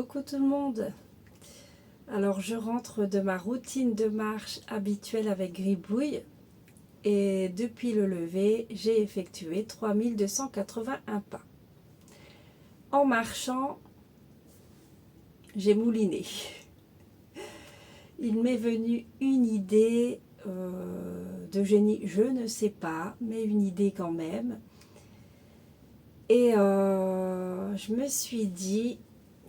coucou tout le monde. Alors je rentre de ma routine de marche habituelle avec Gribouille et depuis le lever, j'ai effectué 3281 pas. En marchant, j'ai mouliné. Il m'est venu une idée de génie, je ne sais pas, mais une idée quand même. Et je me suis dit,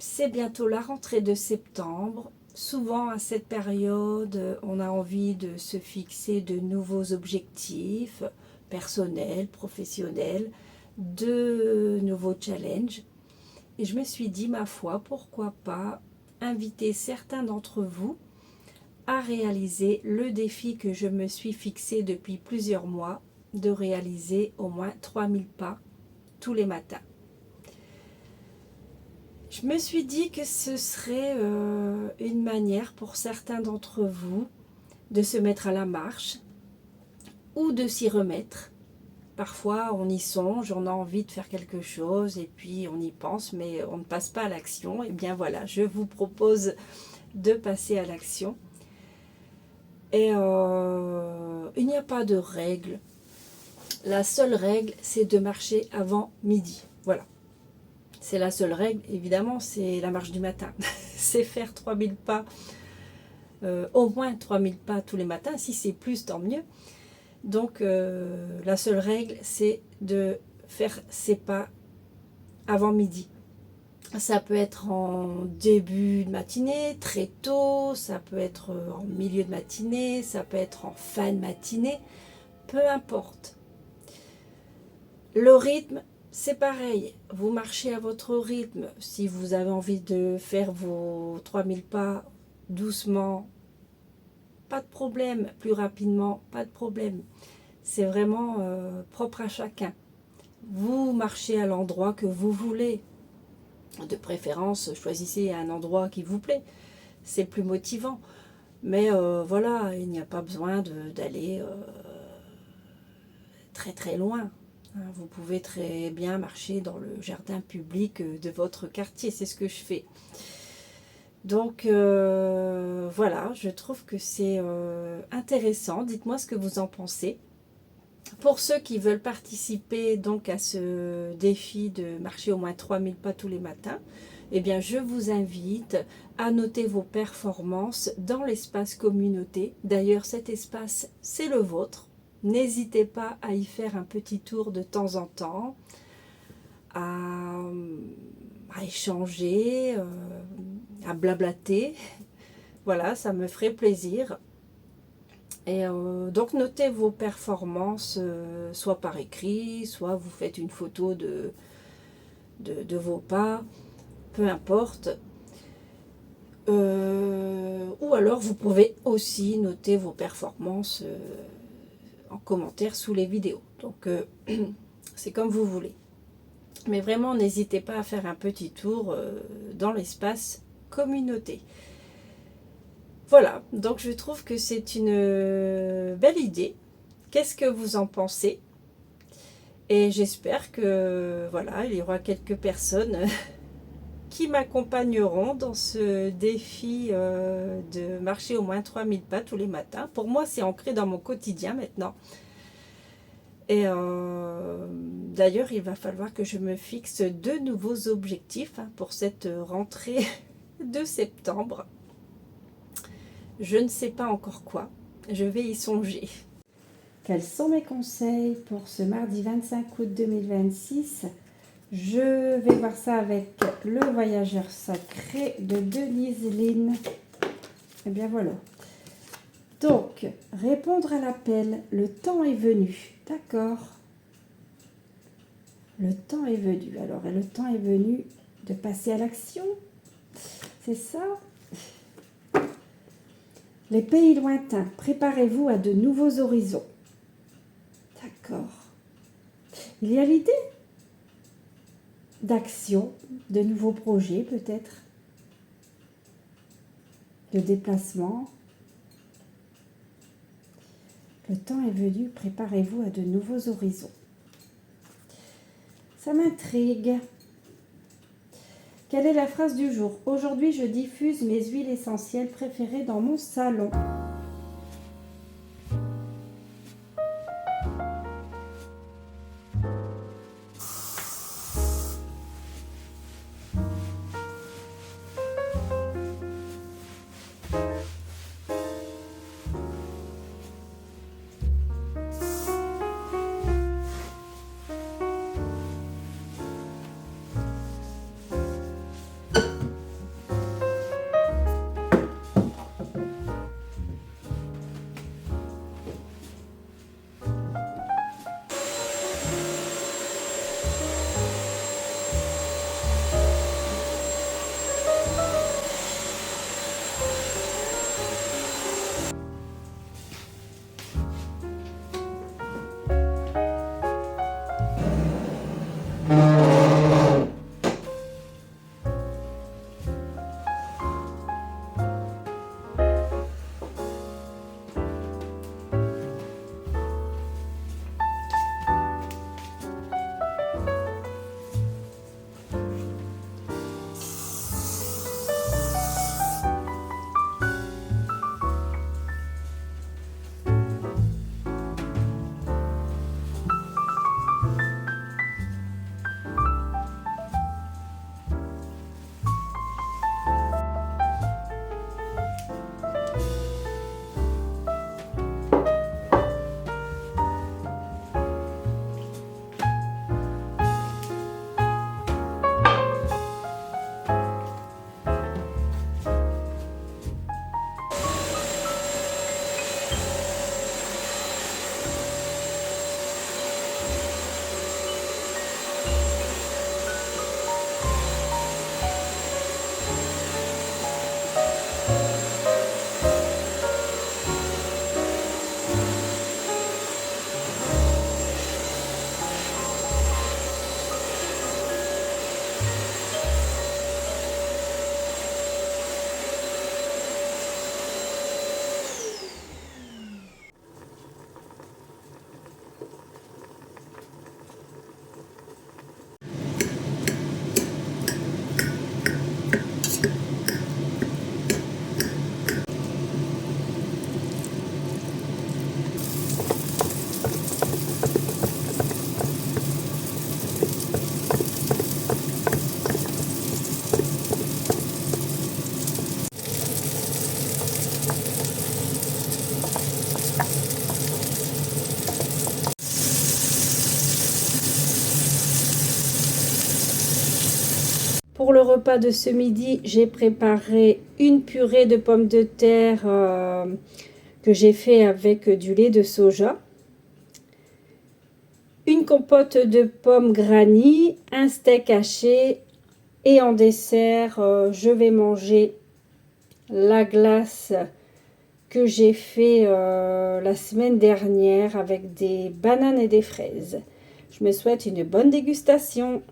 c'est bientôt la rentrée de septembre. Souvent à cette période, on a envie de se fixer de nouveaux objectifs personnels, professionnels, de nouveaux challenges. Et je me suis dit, ma foi, pourquoi pas inviter certains d'entre vous à réaliser le défi que je me suis fixé depuis plusieurs mois, de réaliser au moins 3000 pas tous les matins. Je me suis dit que ce serait une manière pour certains d'entre vous de se mettre à la marche ou de s'y remettre. Parfois on y songe, on a envie de faire quelque chose et puis on y pense mais on ne passe pas à l'action. Et bien voilà, je vous propose de passer à l'action. Et il n'y a pas de règle. La seule règle, c'est de marcher avant midi. Voilà. C'est la seule règle, évidemment, c'est la marche du matin. C'est faire 3000 pas, au moins 3000 pas tous les matins. Si c'est plus, tant mieux. Donc, la seule règle, c'est de faire ces pas avant midi. Ça peut être en début de matinée, très tôt, ça peut être en milieu de matinée, ça peut être en fin de matinée, peu importe. Le rythme, c'est pareil, vous marchez à votre rythme. Si vous avez envie de faire vos 3000 pas doucement, pas de problème. Plus rapidement, pas de problème. C'est vraiment propre à chacun. Vous marchez à l'endroit que vous voulez. De préférence, choisissez un endroit qui vous plaît. C'est plus motivant. Mais voilà, il n'y a pas besoin d'aller très très loin. Vous pouvez très bien marcher dans le jardin public de votre quartier, c'est ce que je fais. Donc voilà, je trouve que c'est intéressant. Dites-moi ce que vous en pensez. Pour ceux qui veulent participer donc à ce défi de marcher au moins 3000 pas tous les matins, eh bien je vous invite à noter vos performances dans l'espace communauté. D'ailleurs cet espace c'est le vôtre. N'hésitez pas à y faire un petit tour de temps en temps, à échanger, à blablater. Voilà, ça me ferait plaisir. Et donc notez vos performances, soit par écrit, soit vous faites une photo de vos pas, peu importe. Ou alors vous pouvez aussi noter vos performances en commentaire sous les vidéos. Donc c'est comme vous voulez. Mais vraiment n'hésitez pas à faire un petit tour dans l'espace communauté. Voilà, donc je trouve que c'est une belle idée. Qu'est-ce que vous en pensez? Et j'espère que voilà, il y aura quelques personnes qui m'accompagneront dans ce défi de marcher au moins 3000 pas tous les matins. Pour moi, c'est ancré dans mon quotidien maintenant. Et d'ailleurs, il va falloir que je me fixe de nouveaux objectifs pour cette rentrée de septembre. Je ne sais pas encore quoi, je vais y songer. Quels sont mes conseils pour ce mardi 25 août 2026? Je vais voir ça avec le voyageur sacré de Denise Lynn. Et bien voilà. Donc, répondre à l'appel, le temps est venu. D'accord. Le temps est venu. Alors, le temps est venu de passer à l'action. C'est ça? Les pays lointains, préparez-vous à de nouveaux horizons. D'accord. Il y a l'idée d'action, de nouveaux projets peut-être, de déplacement. Le temps est venu, préparez-vous à de nouveaux horizons. Ça m'intrigue. Quelle est la phrase du jour? Aujourd'hui, je diffuse mes huiles essentielles préférées dans mon salon. Pour le repas de ce midi, j'ai préparé une purée de pommes de terre que j'ai fait avec du lait de soja, une compote de pommes granny, un steak haché et en dessert, je vais manger la glace que j'ai fait la semaine dernière avec des bananes et des fraises. Je me souhaite une bonne dégustation.